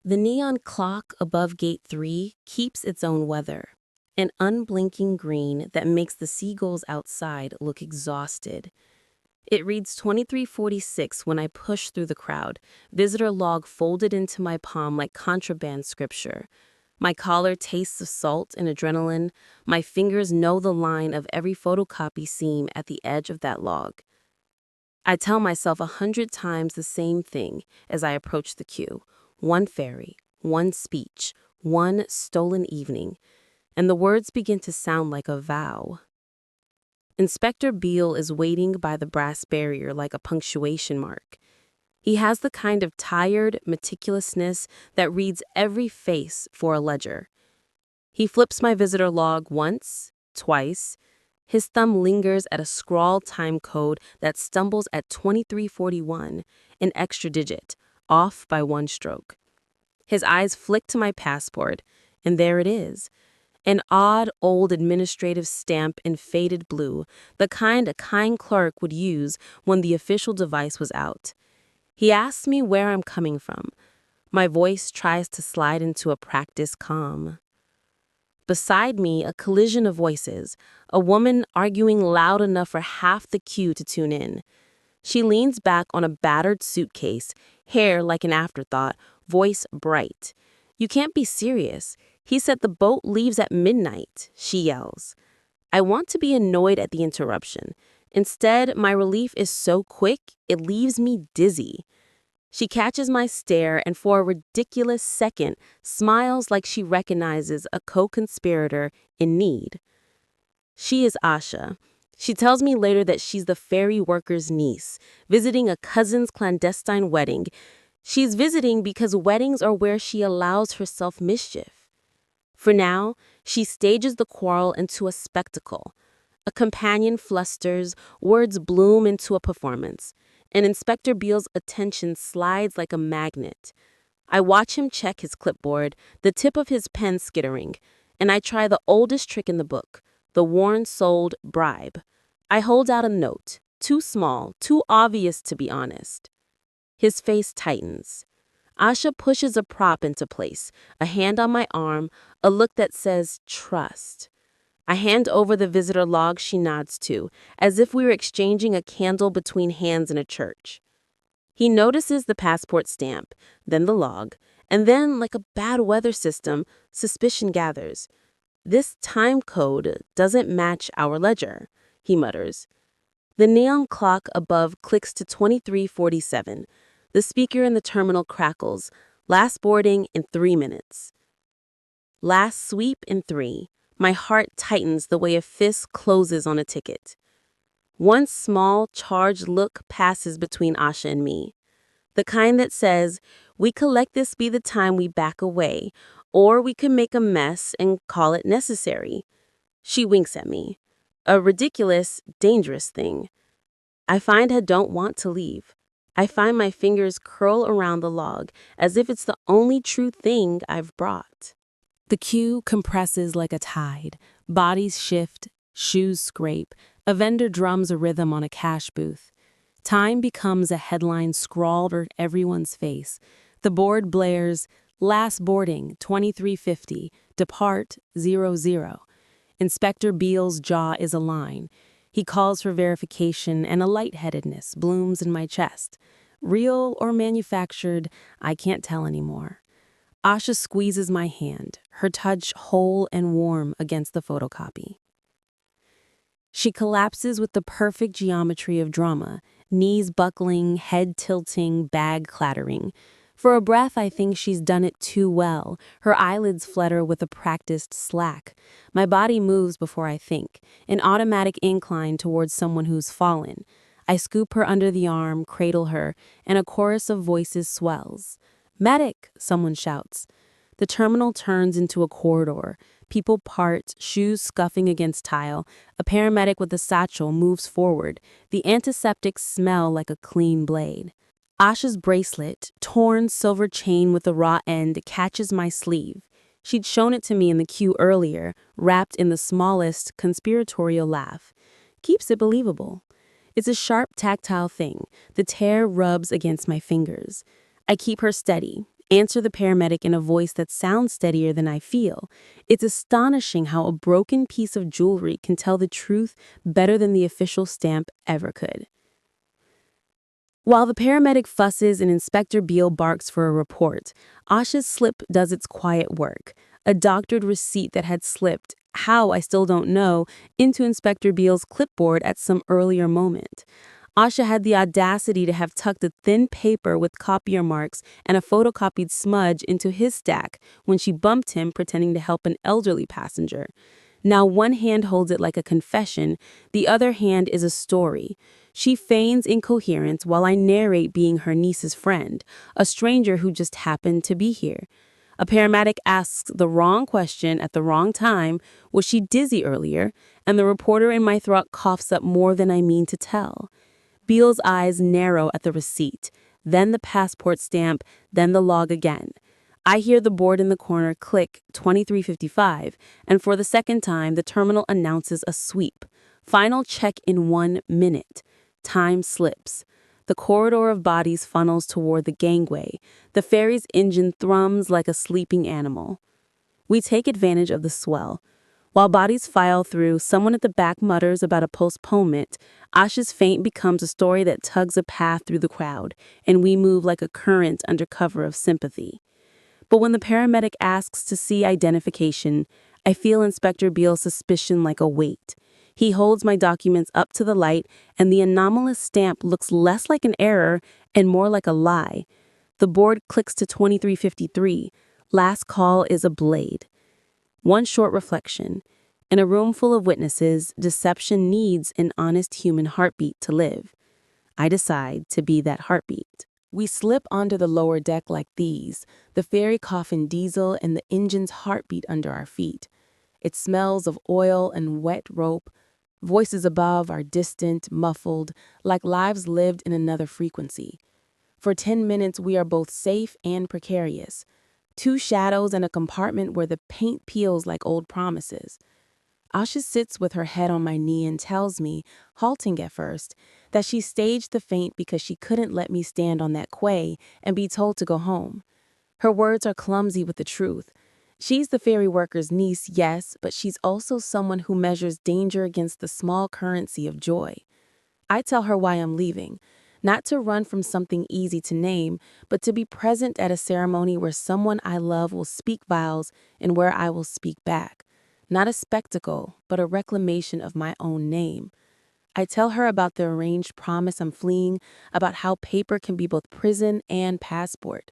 The neon clock above Gate 3 keeps its own weather, an unblinking green that makes the seagulls outside look exhausted. It reads 23:46 when I push through the crowd, visitor log folded into my palm like contraband scripture. My collar tastes of salt and adrenaline. My fingers know the line of every photocopy seam at the edge of that log. I tell myself 100 times the same thing as I approach the queue. One ferry, one speech, one stolen evening, and the words begin to sound like a vow. Inspector Beale is waiting by the brass barrier like a punctuation mark. He has the kind of tired meticulousness that reads every face for a ledger. He flips my visitor log once, twice. His thumb lingers at a scrawled time code that stumbles at 23:41, an extra digit, off by one stroke. His eyes flick to my passport, and there it is. An odd, old administrative stamp in faded blue, the kind a kind clerk would use when the official device was out. He asks me where I'm coming from. My voice tries to slide into a practiced calm. Beside me, a collision of voices, a woman arguing loud enough for half the queue to tune in. She leans back on a battered suitcase, hair like an afterthought, voice bright. "You can't be serious. He said the boat leaves at midnight," she yells. I want to be annoyed at the interruption. Instead, my relief is so quick, it leaves me dizzy. She catches my stare and for a ridiculous second smiles like she recognizes a co-conspirator in need. She is Asha. She tells me later that she's the ferry worker's niece, visiting a cousin's clandestine wedding. She's visiting because weddings are where she allows herself mischief. For now, she stages the quarrel into a spectacle. A companion flusters, words bloom into a performance, and Inspector Beale's attention slides like a magnet. I watch him check his clipboard, the tip of his pen skittering, and I try the oldest trick in the book, the worn-souled bribe. I hold out a note, too small, too obvious to be honest. His face tightens. Asha pushes a prop into place, a hand on my arm, a look that says trust. I hand over the visitor log she nods to, as if we were exchanging a candle between hands in a church. He notices the passport stamp, then the log, and then, like a bad weather system, suspicion gathers. "This time code doesn't match our ledger," he mutters. The neon clock above clicks to 23:47. The speaker in the terminal crackles. Last boarding in 3 minutes. Last sweep in 3. My heart tightens the way a fist closes on a ticket. One small, charged look passes between Asha and me. The kind that says, we could let this be the time we back away, or we could make a mess and call it necessary. She winks at me. A ridiculous, dangerous thing. I find I don't want to leave. I find my fingers curl around the log as if it's the only true thing I've brought. The queue compresses like a tide. Bodies shift, shoes scrape. A vendor drums a rhythm on a cash booth. Time becomes a headline scrawled on everyone's face. The board blares, "Last boarding, 23:50. Depart, 00." Inspector Beale's jaw is a line. He calls for verification, and a lightheadedness blooms in my chest. Real or manufactured, I can't tell anymore. Asha squeezes my hand, her touch whole and warm against the photocopy. She collapses with the perfect geometry of drama, knees buckling, head tilting, bag clattering. For a breath, I think she's done it too well. Her eyelids flutter with a practiced slack. My body moves before I think, an automatic incline towards someone who's fallen. I scoop her under the arm, cradle her, and a chorus of voices swells. "Medic!" someone shouts. The terminal turns into a corridor. People part, shoes scuffing against tile. A paramedic with a satchel moves forward. The antiseptics smell like a clean blade. Asha's bracelet, torn silver chain with a raw end, catches my sleeve. She'd shown it to me in the queue earlier, wrapped in the smallest conspiratorial laugh. Keeps it believable. It's a sharp, tactile thing. The tear rubs against my fingers. I keep her steady. Answer the paramedic in a voice that sounds steadier than I feel. It's astonishing how a broken piece of jewelry can tell the truth better than the official stamp ever could. While the paramedic fusses and Inspector Beale barks for a report, Asha's slip does its quiet work. A doctored receipt that had slipped, how I still don't know, into Inspector Beale's clipboard at some earlier moment. Asha had the audacity to have tucked a thin paper with copier marks and a photocopied smudge into his stack when she bumped him pretending to help an elderly passenger. Now one hand holds it like a confession, the other hand is a story. She feigns incoherence while I narrate being her niece's friend, a stranger who just happened to be here. A paramedic asks the wrong question at the wrong time, was she dizzy earlier? And the reporter in my throat coughs up more than I mean to tell. Beale's eyes narrow at the receipt, then the passport stamp, then the log again. I hear the board in the corner click 2355, and for the second time, the terminal announces a sweep. Final check in 1 minute. Time slips. The corridor of bodies funnels toward the gangway. The ferry's engine thrums like a sleeping animal. We take advantage of the swell. While bodies file through, someone at the back mutters about a postponement. Asha's faint becomes a story that tugs a path through the crowd, and we move like a current under cover of sympathy. But when the paramedic asks to see identification, I feel Inspector Beale's suspicion like a weight. He holds my documents up to the light, and the anomalous stamp looks less like an error and more like a lie. The board clicks to 2353. Last call is a blade. One short reflection. In a room full of witnesses, deception needs an honest human heartbeat to live. I decide to be that heartbeat. We slip onto the lower deck like these, the ferry coffin diesel and the engine's heartbeat under our feet. It smells of oil and wet rope. Voices above are distant, muffled, like lives lived in another frequency. For 10 minutes, we are both safe and precarious. Two shadows in a compartment where the paint peels like old promises. Asha sits with her head on my knee and tells me, halting at first, that she staged the faint because she couldn't let me stand on that quay and be told to go home. Her words are clumsy with the truth. She's the ferry worker's niece, yes, but she's also someone who measures danger against the small currency of joy. I tell her why I'm leaving, not to run from something easy to name, but to be present at a ceremony where someone I love will speak vows and where I will speak back. Not a spectacle, but a reclamation of my own name. I tell her about the arranged promise I'm fleeing, about how paper can be both prison and passport.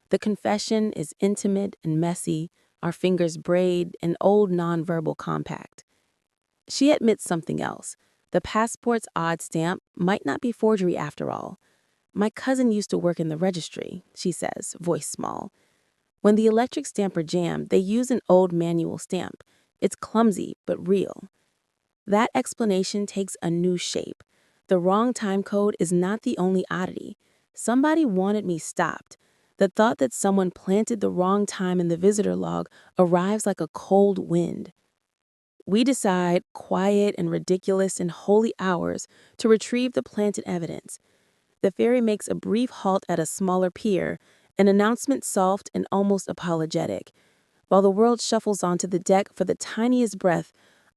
The confession is intimate and messy, our fingers braid, an old nonverbal compact. She admits something else. The passport's odd stamp might not be forgery after all. My cousin used to work in the registry, she says, voice small. When the electric stamper jammed, they use an old manual stamp. It's clumsy, but real. That explanation takes a new shape. The wrong time code is not the only oddity. Somebody wanted me stopped. The thought that someone planted the wrong time in the visitor log arrives like a cold wind. We decide, quiet and ridiculous in holy hours, to retrieve the planted evidence. The ferry makes a brief halt at a smaller pier, an announcement soft and almost apologetic. While the world shuffles onto the deck for the tiniest breath,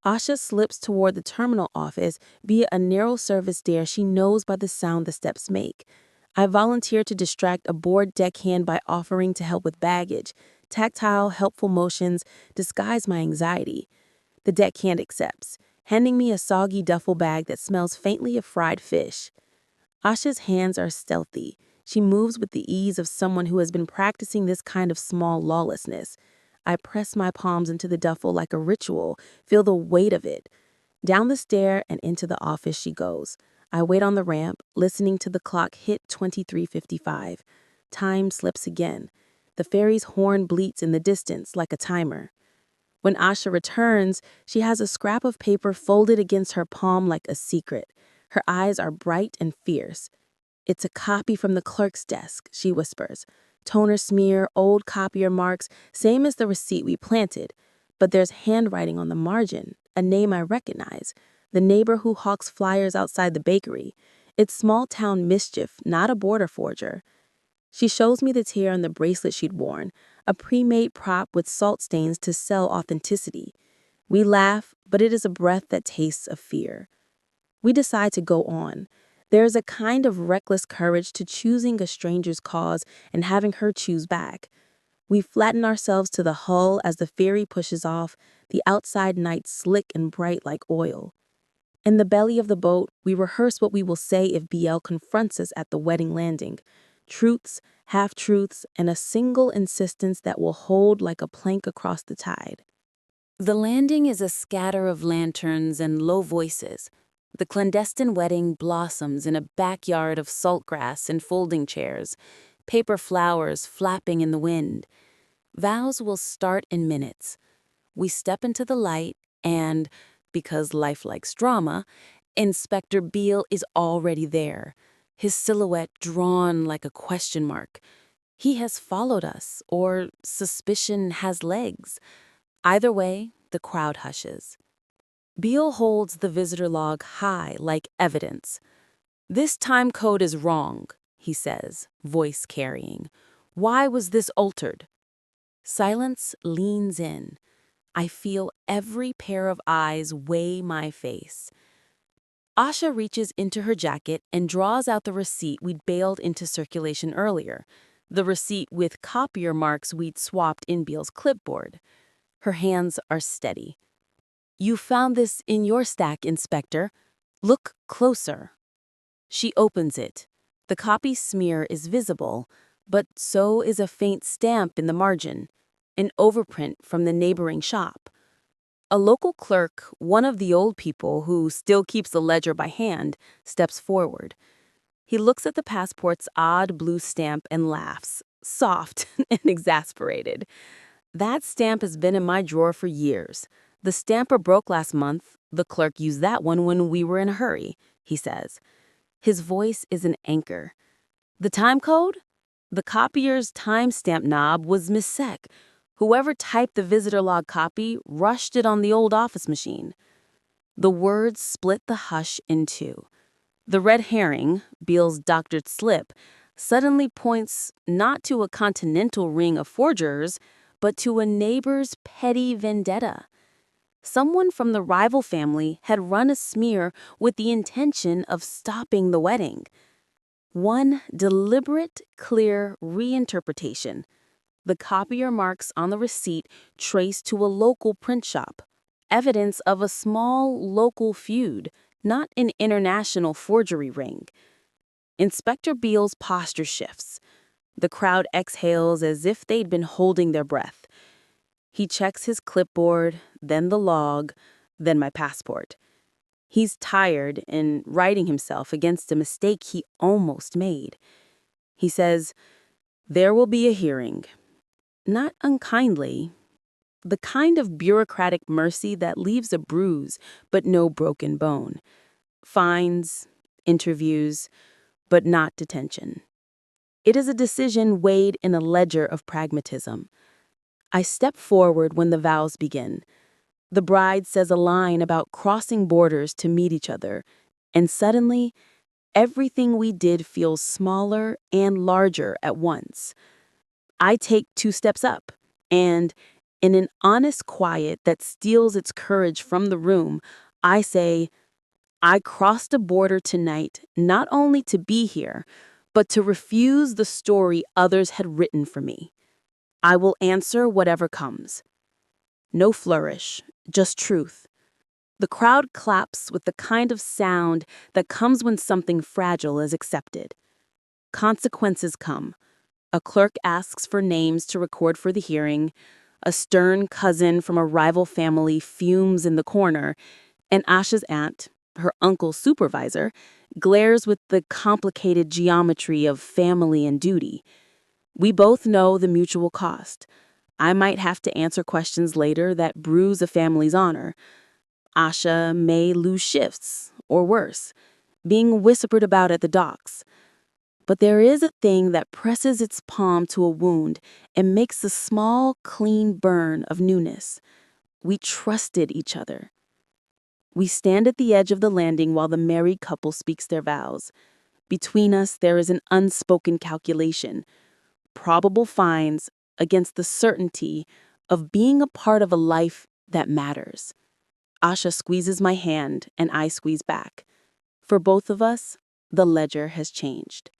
Asha slips toward the terminal office via a narrow service stair she knows by the sound the steps make. I volunteer to distract a bored deckhand by offering to help with baggage. Tactile, helpful motions disguise my anxiety. The deckhand accepts, handing me a soggy duffel bag that smells faintly of fried fish. Asha's hands are stealthy. She moves with the ease of someone who has been practicing this kind of small lawlessness. I press my palms into the duffel like a ritual, feel the weight of it. Down the stair and into the office she goes. I wait on the ramp, listening to the clock hit 2355. Time slips again. The ferry's horn bleats in the distance like a timer. When Asha returns, she has a scrap of paper folded against her palm like a secret. Her eyes are bright and fierce. "It's a copy from the clerk's desk," she whispers. "Toner smear, old copier marks, same as the receipt we planted. But there's handwriting on the margin, a name I recognize, the neighbor who hawks flyers outside the bakery. It's small-town mischief, not a border forger." She shows me the tear on the bracelet she'd worn, a pre-made prop with salt stains to sell authenticity. We laugh, but it is a breath that tastes of fear. We decide to go on. There is a kind of reckless courage to choosing a stranger's cause and having her choose back. We flatten ourselves to the hull as the ferry pushes off, the outside night slick and bright like oil. In the belly of the boat, we rehearse what we will say if BL confronts us at the wedding landing. Truths, half-truths, and a single insistence that will hold like a plank across the tide. The landing is a scatter of lanterns and low voices. The clandestine wedding blossoms in a backyard of saltgrass and folding chairs, paper flowers flapping in the wind. Vows will start in minutes. We step into the light and, because life likes drama, Inspector Beale is already there, his silhouette drawn like a question mark. He has followed us, or suspicion has legs. Either way, the crowd hushes. Beale holds the visitor log high like evidence. "This time code is wrong," he says, voice carrying. "Why was this altered?" Silence leans in. I feel every pair of eyes weigh my face. Asha reaches into her jacket and draws out the receipt we'd bailed into circulation earlier, the receipt with copier marks we'd swapped in Beale's clipboard. Her hands are steady. "You found this in your stack, Inspector. Look closer." She opens it. The copy smear is visible, but so is a faint stamp in the margin, an overprint from the neighboring shop. A local clerk, one of the old people who still keeps the ledger by hand, steps forward. He looks at the passport's odd blue stamp and laughs, soft and exasperated. "That stamp has been in my drawer for years. The stamper broke last month. The clerk used that one when we were in a hurry," he says. His voice is an anchor. "The time code? The copier's timestamp knob was missec. Whoever typed the visitor log copy rushed it on the old office machine." The words split the hush in two. The red herring, Beale's doctored slip, suddenly points not to a continental ring of forgers, but to a neighbor's petty vendetta. Someone from the rival family had run a smear with the intention of stopping the wedding. One deliberate, clear reinterpretation. The copier marks on the receipt trace to a local print shop, evidence of a small local feud, not an international forgery ring. Inspector Beale's posture shifts. The crowd exhales as if they'd been holding their breath. He checks his clipboard, then the log, then my passport. He's tired and writing himself against a mistake he almost made. He says, "There will be a hearing." Not unkindly. The kind of bureaucratic mercy that leaves a bruise but no broken bone. Fines, interviews, but not detention. It is a decision weighed in a ledger of pragmatism. I step forward when the vows begin. The bride says a line about crossing borders to meet each other, and suddenly, everything we did feels smaller and larger at once. I take 2 steps up, and, in an honest quiet that steals its courage from the room, I say, "I crossed a border tonight not only to be here, but to refuse the story others had written for me. I will answer whatever comes." No flourish, just truth. The crowd claps with the kind of sound that comes when something fragile is accepted. Consequences come. A clerk asks for names to record for the hearing. A stern cousin from a rival family fumes in the corner, and Asha's aunt, her uncle's supervisor, glares with the complicated geometry of family and duty. We both know the mutual cost. I might have to answer questions later that bruise a family's honor. Asha may lose shifts, or worse, being whispered about at the docks. But there is a thing that presses its palm to a wound and makes a small, clean burn of newness. We trusted each other. We stand at the edge of the landing while the married couple speaks their vows. Between us, there is an unspoken calculation. probable fines against the certainty of being a part of a life that matters. Asha squeezes my hand and I squeeze back. For both of us, the ledger has changed.